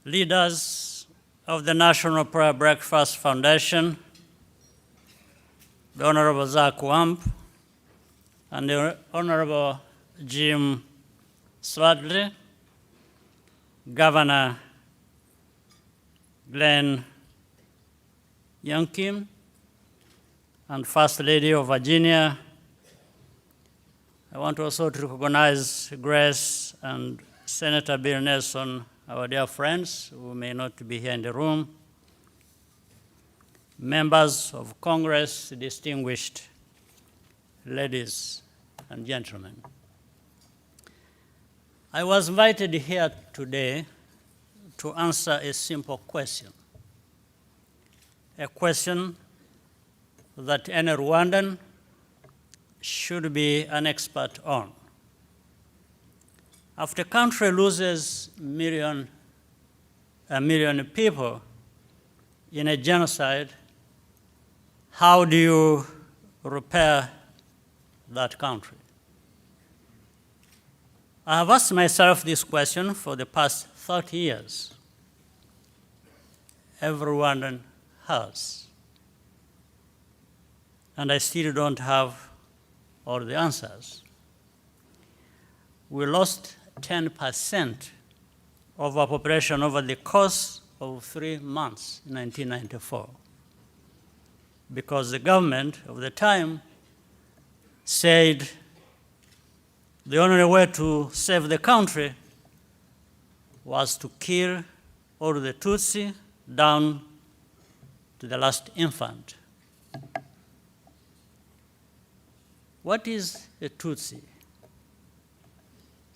leaders of the National Prayer Breakfast Foundation, the Honorable Zach Wamp, and the Honorable Jim Swadley, Governor Glenn Youngkin, and First Lady of Virginia. I want also to recognize Grace and Senator Bill Nelson, our dear friends who may not be here in the room, members of Congress, distinguished ladies and gentlemen. I was invited here today to answer a simple question, a question that any Rwandan should be an expert on. After a country loses a million people in a genocide, how do you repair that country? I have asked myself this question for the past 30 years. Every Rwandan has. And I still don't have all the answers. We lost 10% of our population over the course of 3 months in 1994 because the government of the time said the only way to save the country was to kill all the Tutsi down to the last infant. What is a Tutsi?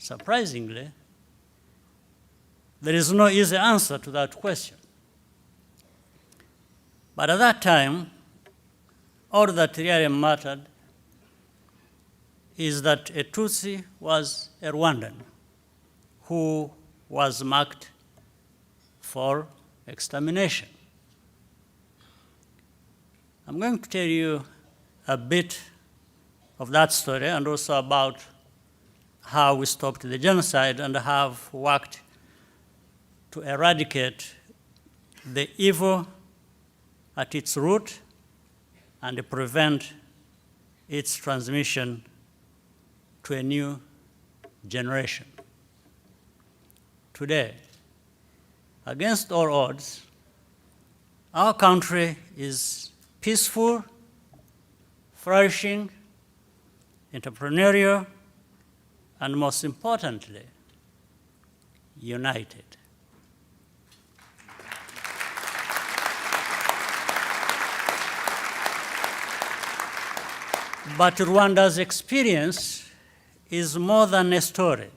Surprisingly, there is no easy answer to that question. But at that time, all that really mattered is that a Tutsi was a Rwandan who was marked for extermination. I'm going to tell you a bit of that story and also about how we stopped the genocide and have worked to eradicate the evil at its root and prevent its transmission to a new generation. Today, against all odds, our country is peaceful, flourishing, entrepreneurial, and most importantly, united. But Rwanda's experience is more than a story.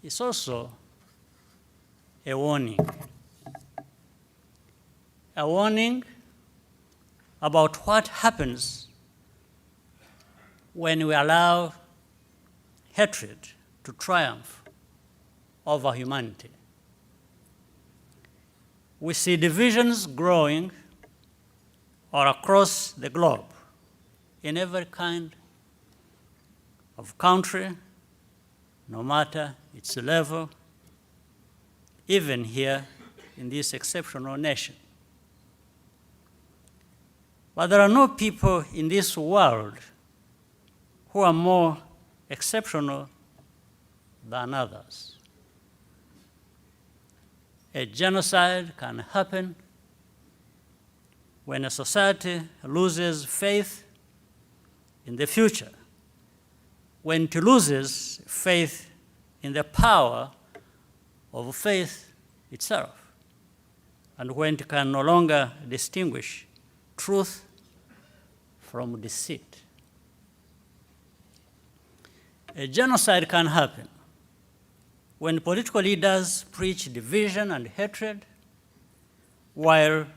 It's also a warning. A warning about what happens when we allow hatred to triumph over humanity. We see divisions growing all across the globe in every kind of country, no matter its level, even here in this exceptional nation. But there are no people in this world who are more exceptional than others. A genocide can happen when a society loses faith in the future, when it loses faith in the power of faith itself, and when it can no longer distinguish truth from deceit. A genocide can happen when political leaders preach division and hatred, while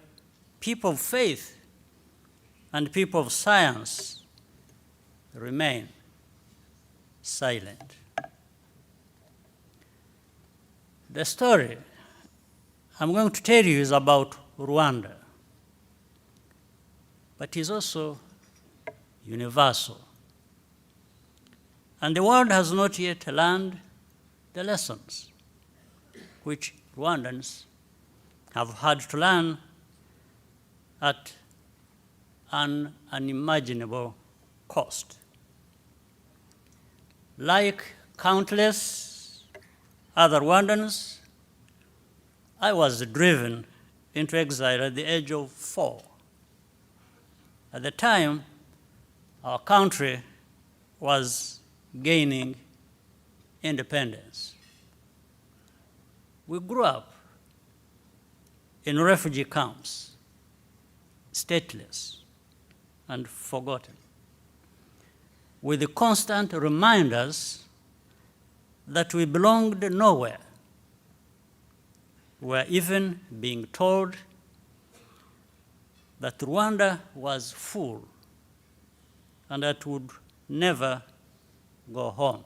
people of faith and people of science remain silent. The story I'm going to tell you is about Rwanda, but is also universal. And the world has not yet learned the lessons which Rwandans have had to learn at an unimaginable cost. Like countless other Rwandans, I was driven into exile at the age of 4. At the time, our country was gaining independence. We grew up in refugee camps, stateless and forgotten, with the constant reminders that we belonged nowhere. We were even being told that Rwanda was full and that would never go home.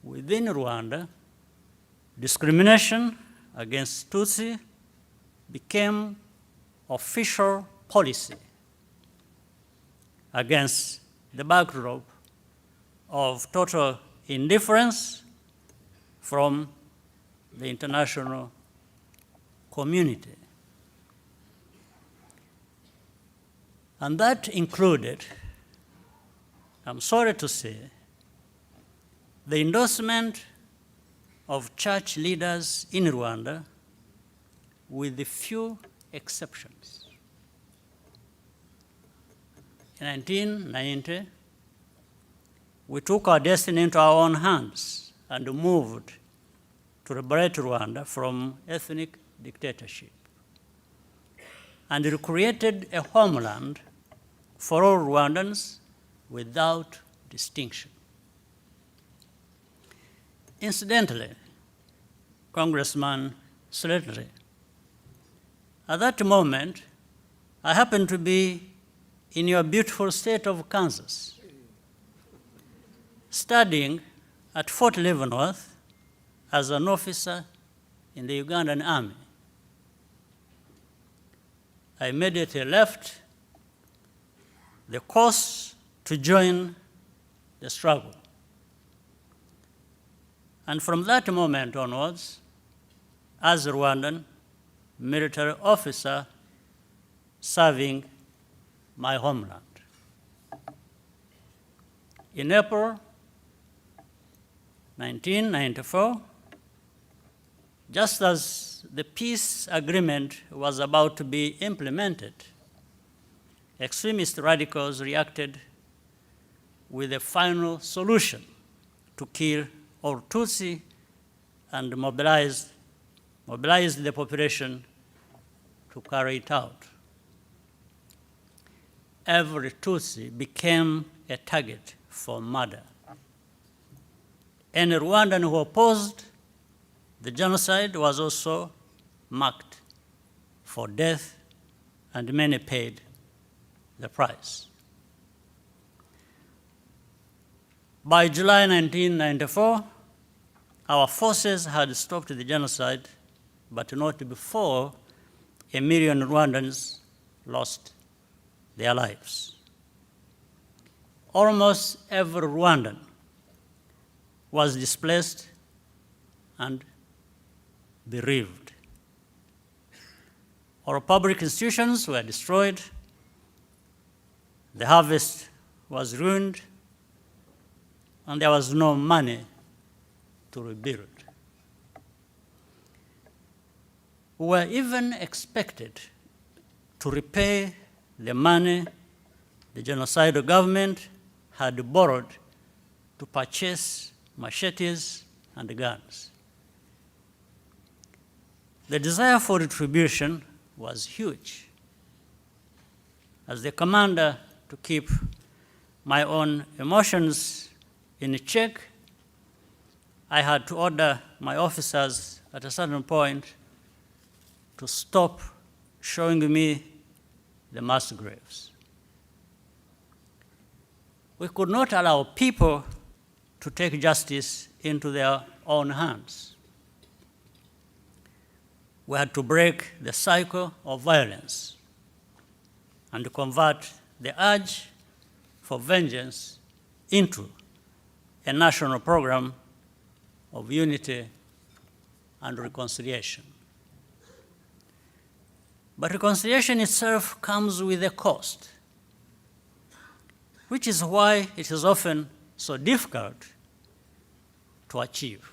Within Rwanda, discrimination against Tutsi became official policy against the backdrop of total indifference from the international community. And that included, I'm sorry to say, the endorsement of church leaders in Rwanda, with a few exceptions. In 1990, we took our destiny into our own hands and moved to liberate Rwanda from ethnic dictatorship and recreated a homeland for all Rwandans without distinction. Incidentally, Congressman Slattery, at that moment, I happened to be in your beautiful state of Kansas, studying at Fort Leavenworth as an officer in the Ugandan Army. I immediately left the course to join the struggle. And from that moment onwards, as a Rwandan military officer serving my homeland. In April 1994, just as the peace agreement was about to be implemented, extremist radicals reacted with a final solution to kill all Tutsi and mobilized the population to carry it out. Every Tutsi became a target for murder. Any Rwandan who opposed the genocide was also marked for death, and many paid the price. By July 1994, our forces had stopped the genocide, but not before 1 million Rwandans lost their lives. Almost every Rwandan was displaced and bereaved. Our public institutions were destroyed, the harvest was ruined, and there was no money to rebuild. We were even expected to repay the money the genocidal government had borrowed to purchase machetes and guns. The desire for retribution was huge. As the commander, to keep my own emotions in check, I had to order my officers at a certain point to stop showing me the mass graves. We could not allow people to take justice into their own hands. We had to break the cycle of violence and convert the urge for vengeance into a national program of unity and reconciliation. But reconciliation itself comes with a cost, which is why it is often so difficult to achieve.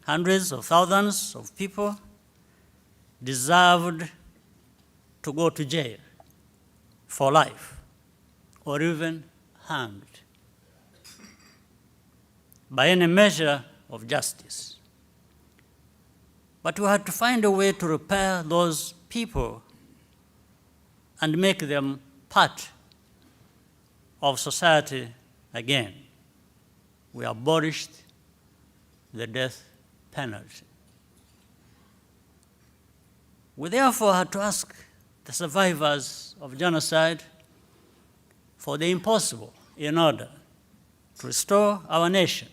Hundreds of thousands of people deserved to go to jail for life or even hanged by any measure of justice. But we had to find a way to repair those people and make them part of society again. We abolished the death penalty. We therefore had to ask the survivors of genocide for the impossible in order to restore our nation,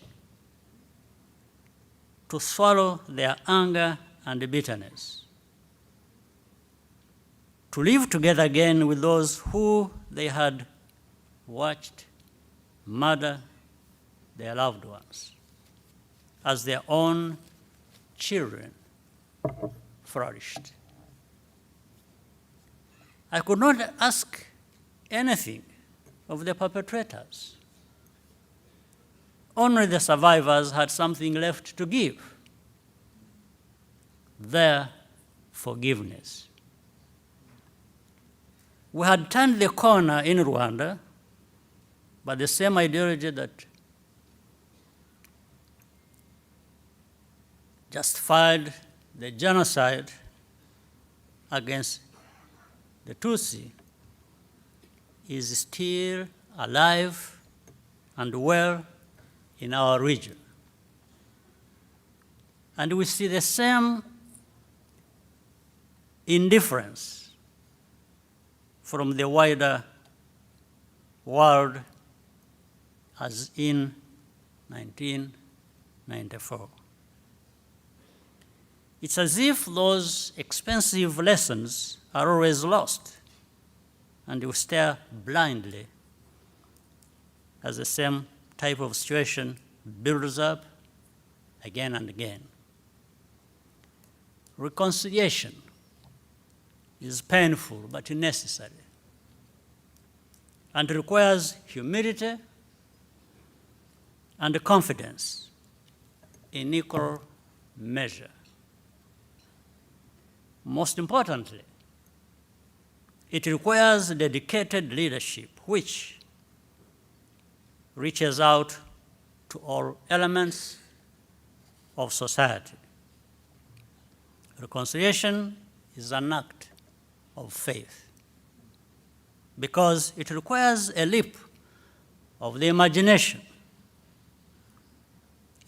to swallow their anger and bitterness, to live together again with those who they had watched murder their loved ones as their own children flourished. I could not ask anything of the perpetrators. Only the survivors had something left to give: their forgiveness. We had turned the corner in Rwanda, but the same ideology that justified the genocide against the Tutsi is still alive and well in our region. And we see the same indifference from the wider world as in 1994. It's as if those expensive lessons are always lost, and we stare blindly as the same type of situation builds up again and again. Reconciliation is painful but necessary, and requires humility and confidence in equal measure. Most importantly, it requires dedicated leadership which reaches out to all elements of society. Reconciliation is an act of faith because it requires a leap of the imagination,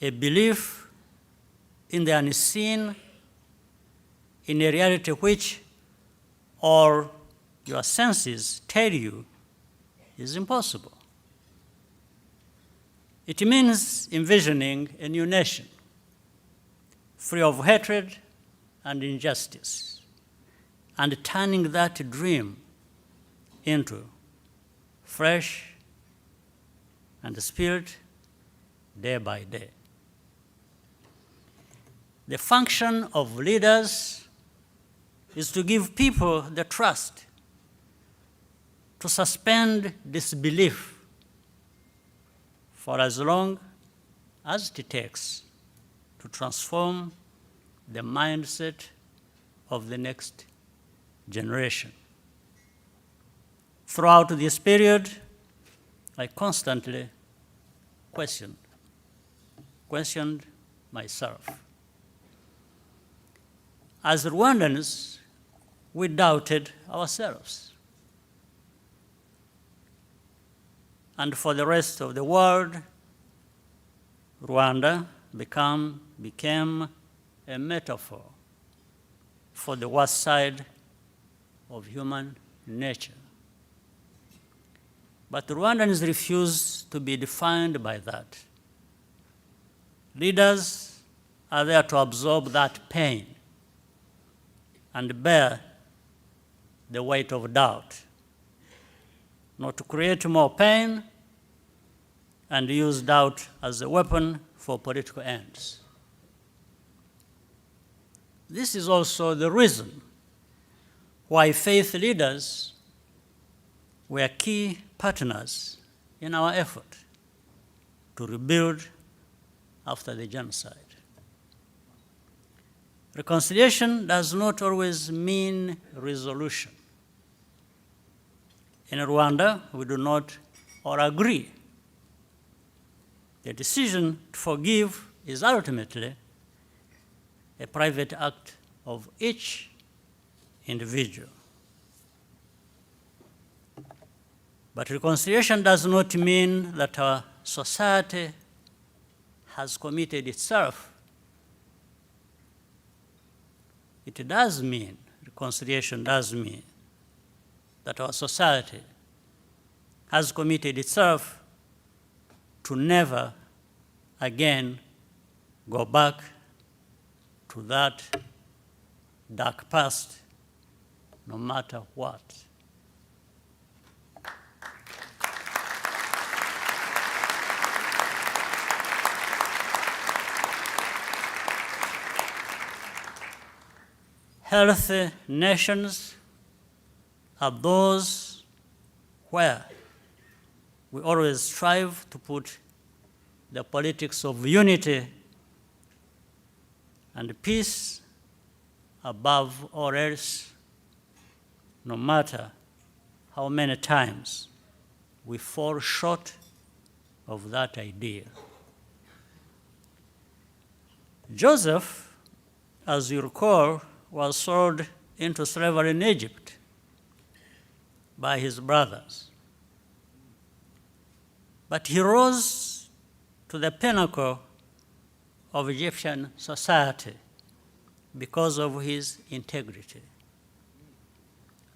a belief in the unseen, in a reality which all your senses tell you is impossible. It means envisioning a new nation, free of hatred and injustice, and turning that dream into flesh and spirit day by day. The function of leaders is to give people the trust to suspend disbelief for as long as it takes to transform the mindset of the next generation. Throughout this period, I constantly questioned myself. As Rwandans, we doubted ourselves. And for the rest of the world, Rwanda became a metaphor for the worst side of human nature. But Rwandans refuse to be defined by that. Leaders are there to absorb that pain and bear the weight of doubt, not to create more pain and use doubt as a weapon for political ends. This is also the reason why faith leaders were key partners in our effort to rebuild after the genocide. Reconciliation does not always mean resolution. In Rwanda, we do not all agree. The decision to forgive is ultimately a private act of each individual. But reconciliation does not mean that our society has committed itself. It does mean, reconciliation does mean, that our society has committed itself to never again go back to that dark past, no matter what. Healthy nations are those where we always strive to put the politics of unity and peace above all else, no matter how many times we fall short of that idea. Joseph, as you recall, was sold into slavery in Egypt by his brothers. But he rose to the pinnacle of Egyptian society because of his integrity.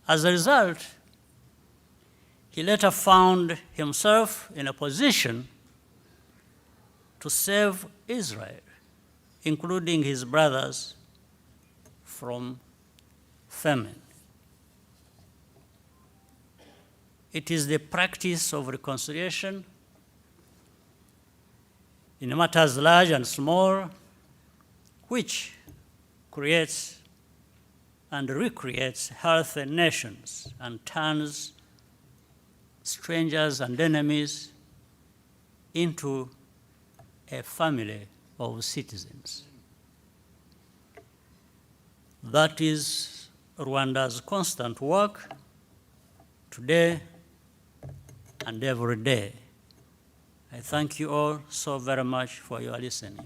As a result, he later found himself in a position to save Israel, including his brothers, from famine. It is the practice of reconciliation in matters large and small, which creates and recreates healthy nations and turns strangers and enemies into a family of citizens. That is Rwanda's constant work today and every day. I thank you all so very much for your listening.